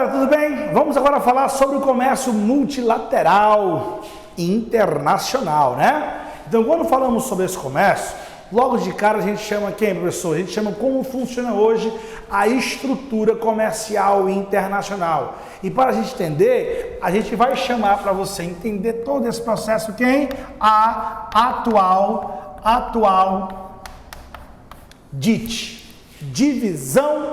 galera, tudo bem? Vamos agora falar sobre o comércio multilateral e internacional, né? Então, quando falamos sobre esse comércio, logo de cara a gente chama quem, professor? A gente chama como funciona hoje a estrutura comercial internacional. E para a gente entender, a gente vai chamar para você entender todo esse processo quem? A atual DIT, Divisão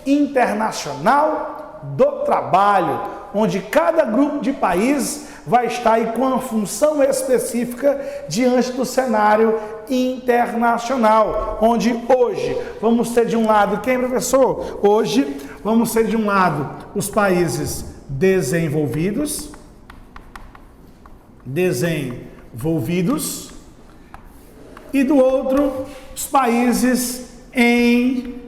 Internacional do Trabalho, onde cada grupo de países vai estar aí com uma função específica diante do cenário internacional, onde hoje vamos ter de um lado quem, professor? Hoje vamos ter de um lado os países desenvolvidos, e do outro os países em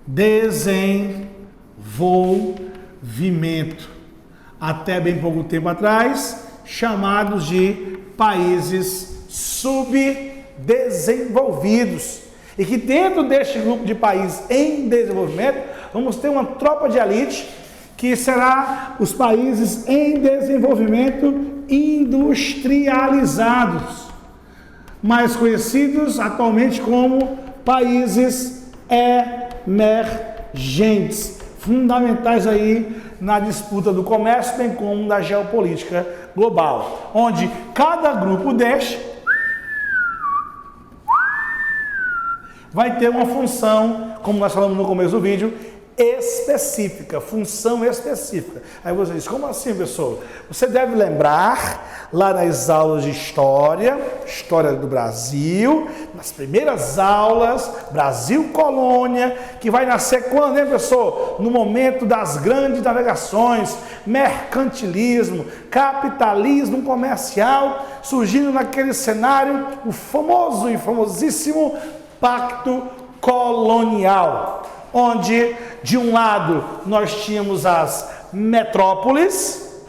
desenvolvimento. Até bem pouco tempo atrás, chamados de países subdesenvolvidos. E que dentro deste grupo de países em desenvolvimento, vamos ter uma tropa de elite, que será os países em desenvolvimento industrializados, mais conhecidos atualmente como países emergentes, fundamentais aí na disputa do comércio, bem como da geopolítica global, onde cada grupo deste vai ter uma função, como nós falamos no começo do vídeo, específica, função específica. Aí você diz, como assim, professor? Você deve lembrar, lá nas aulas de história do Brasil, nas primeiras aulas, Brasil Colônia, que vai nascer quando, hein, professor? No momento das grandes navegações, mercantilismo, capitalismo comercial, surgindo naquele cenário, o famoso e famosíssimo Pacto Colonial, onde de um lado nós tínhamos as metrópoles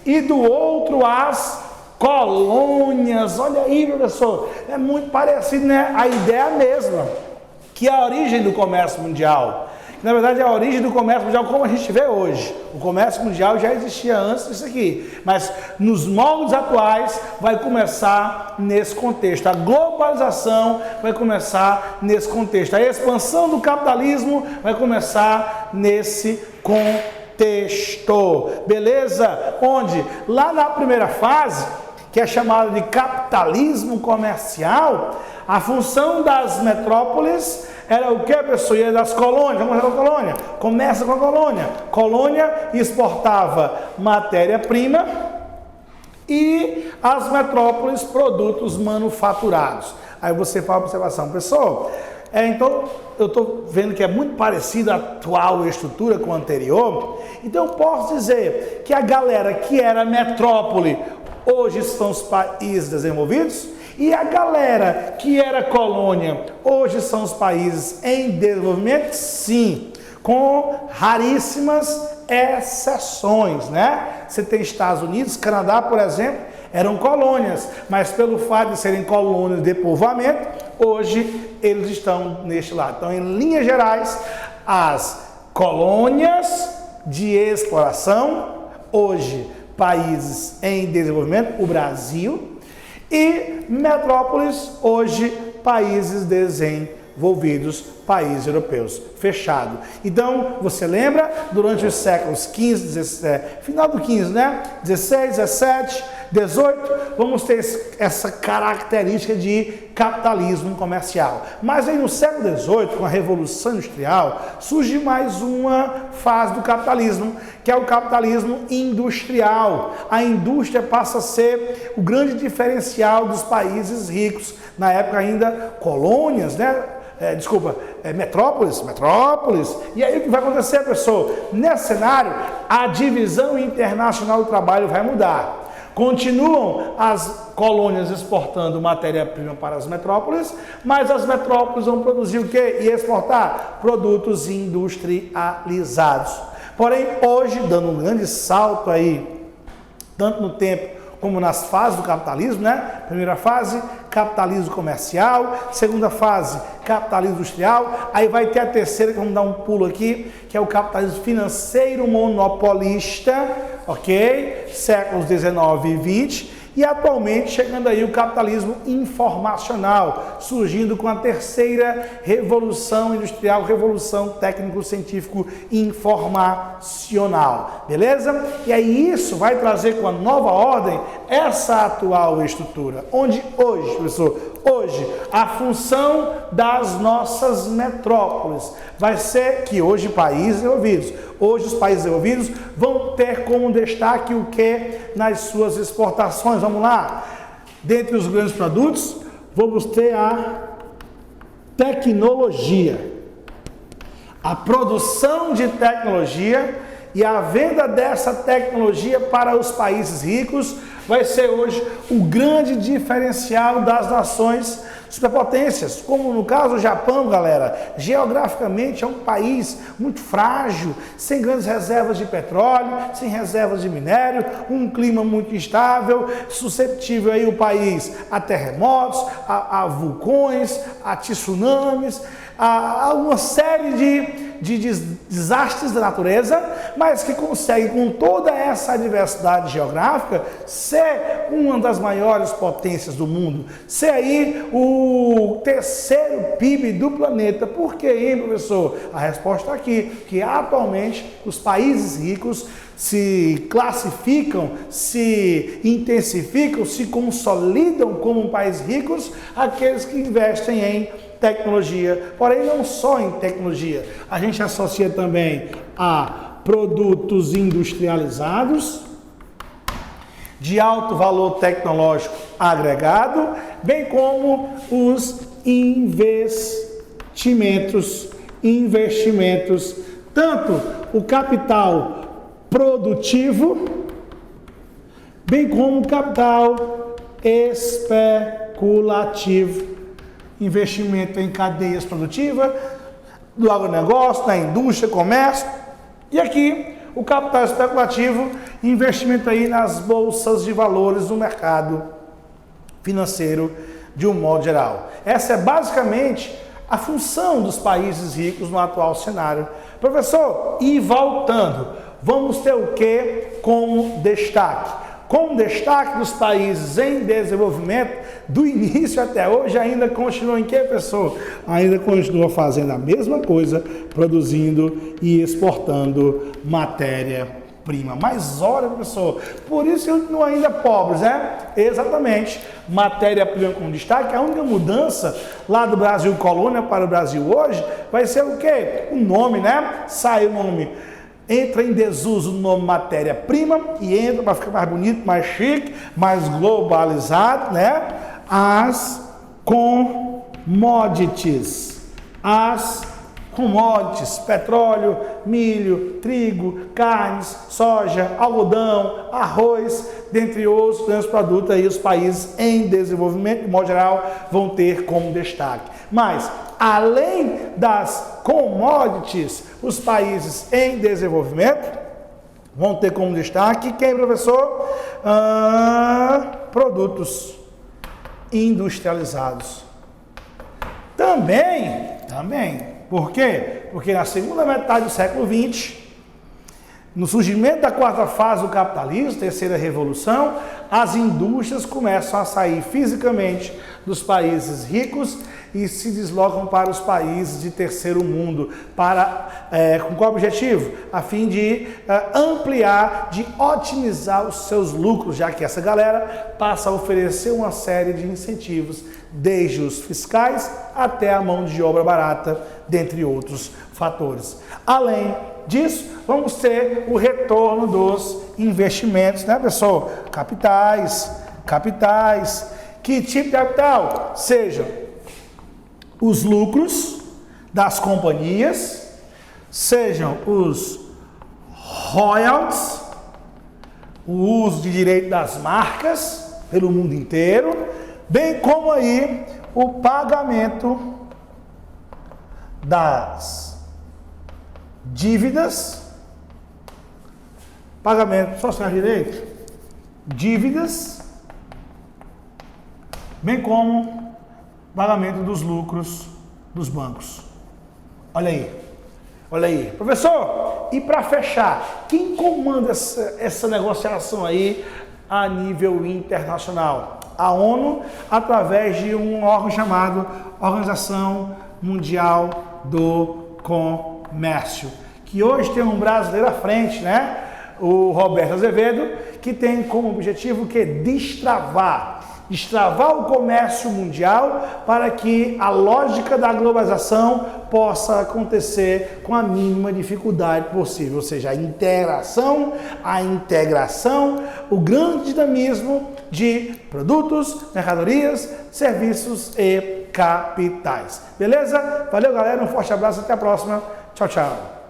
e do outro as colônias. Olha aí, professor, é muito parecido, né? A ideia é a mesma, que a origem do comércio mundial, na verdade é a origem do comércio mundial como a gente vê hoje. O comércio mundial já existia antes disso aqui, mas nos moldes atuais vai começar nesse contexto. A globalização vai começar nesse contexto. A expansão do capitalismo vai começar nesse contexto. Beleza? Onde? Lá na primeira fase, que é chamada de capitalismo comercial, a função das metrópoles era o que, pessoal? Ia das colônias. Vamos para a colônia. Começa com a colônia. Colônia exportava matéria-prima e as metrópoles produtos manufaturados. Aí você faz a observação, pessoal. Então eu estou vendo que é muito parecida a atual estrutura com a anterior. Então eu posso dizer que a galera que era metrópole hoje são os países desenvolvidos, e a galera que era colônia hoje são os países em desenvolvimento, sim, com raríssimas exceções, né? Você tem Estados Unidos, Canadá, por exemplo, eram colônias, mas pelo fato de serem colônias de povoamento, hoje eles estão neste lado. Então, em linhas gerais, as colônias de exploração, hoje países em desenvolvimento, o Brasil, e metrópoles, hoje países desenvolvidos, países europeus, fechado. Então, você lembra, durante os séculos 15, 17, final do 15, né? 16, 17, 18, vamos ter essa característica de capitalismo comercial. Mas aí no século 18, com a Revolução Industrial, surge mais uma fase do capitalismo, que é o capitalismo industrial. A indústria passa a ser o grande diferencial dos países ricos, na época ainda colônias, né? Metrópoles. E aí o que vai acontecer, pessoal? Nesse cenário, a divisão internacional do trabalho vai mudar. Continuam as colônias exportando matéria-prima para as metrópoles, mas as metrópoles vão produzir o quê? E exportar produtos industrializados. Porém, hoje, dando um grande salto aí, tanto no tempo como nas fases do capitalismo, né? Primeira fase, capitalismo comercial, segunda fase, capitalismo industrial, aí vai ter a terceira, que vamos dar um pulo aqui, que é o capitalismo financeiro monopolista, ok? Séculos 19 e 20, e atualmente chegando aí o capitalismo informacional, surgindo com a terceira revolução industrial, revolução técnico-científico informacional, beleza? E aí isso vai trazer com a nova ordem essa atual estrutura, onde hoje, professor, hoje a função das nossas metrópoles vai ser que hoje países desenvolvidos, hoje os países desenvolvidos vão ter como destaque o que nas suas exportações. Vamos lá, dentre os grandes produtos, vamos ter a tecnologia, a produção de tecnologia e a venda dessa tecnologia para os países ricos vai ser hoje o grande diferencial das nações superpotências, como no caso do Japão, galera. Geograficamente é um país muito frágil, sem grandes reservas de petróleo, sem reservas de minério, um clima muito instável, suscetível aí o país a terremotos, a vulcões, a tsunamis, a uma série de desastres da natureza, mas que consegue, com toda essa diversidade geográfica, ser uma das maiores potências do mundo, ser aí o terceiro PIB do planeta. Por que, hein, professor? A resposta está aqui, que atualmente os países ricos se classificam, se intensificam, se consolidam como países ricos, aqueles que investem em tecnologia, porém não só em tecnologia, a gente associa também a produtos industrializados, de alto valor tecnológico agregado, bem como os investimentos, tanto o capital produtivo, bem como o capital especulativo. Investimento em cadeias produtivas, do agronegócio, na indústria, comércio. E aqui, o capital especulativo, investimento aí nas bolsas de valores do mercado financeiro de um modo geral. Essa é basicamente a função dos países ricos no atual cenário. Professor, e voltando, vamos ter o que como destaque? Com destaque dos países em desenvolvimento, do início até hoje, ainda continua em que, pessoal? Ainda continua fazendo a mesma coisa, produzindo e exportando matéria-prima. Mas olha, professor, por isso continuam ainda pobres, né? Exatamente, matéria-prima com destaque. A única mudança lá do Brasil colônia para o Brasil hoje vai ser o quê? O nome, né? Sai o nome. Entra em desuso o nome matéria-prima e entra para ficar mais bonito, mais chique, mais globalizado, né? As commodities. Petróleo, milho, trigo, carnes, soja, algodão, arroz, dentre outros grandes produtos aí os países em desenvolvimento, de modo geral, vão ter como destaque. Mas, além das commodities, os países em desenvolvimento vão ter como destaque, quem, professor? Produtos industrializados. Também. Por quê? Porque na segunda metade do século XX, no surgimento da quarta fase do capitalismo, terceira revolução, as indústrias começam a sair fisicamente dos países ricos e se deslocam para os países de terceiro mundo. Com qual objetivo? A fim de ampliar, de otimizar os seus lucros, já que essa galera passa a oferecer uma série de incentivos, desde os fiscais até a mão de obra barata, dentre outros fatores. Além disso, vamos ter o retorno dos investimentos, né, pessoal? Capitais. Que tipo de capital? Sejam os lucros das companhias, sejam os royalties, o uso de direito das marcas pelo mundo inteiro, bem como aí o pagamento das dívidas, pagamento, só se direito, dívidas bem como pagamento dos lucros dos bancos. Olha aí. Olha aí. Professor, e para fechar, quem comanda essa negociação aí a nível internacional? A ONU, através de um órgão chamado Organização Mundial do Comércio, que hoje tem um brasileiro à frente, né? O Roberto Azevedo, que tem como objetivo que destravar o comércio mundial para que a lógica da globalização possa acontecer com a mínima dificuldade possível, ou seja, a integração, o grande dinamismo de produtos, mercadorias, serviços e capitais. Beleza? Valeu, galera, um forte abraço, até a próxima. Tchau, tchau.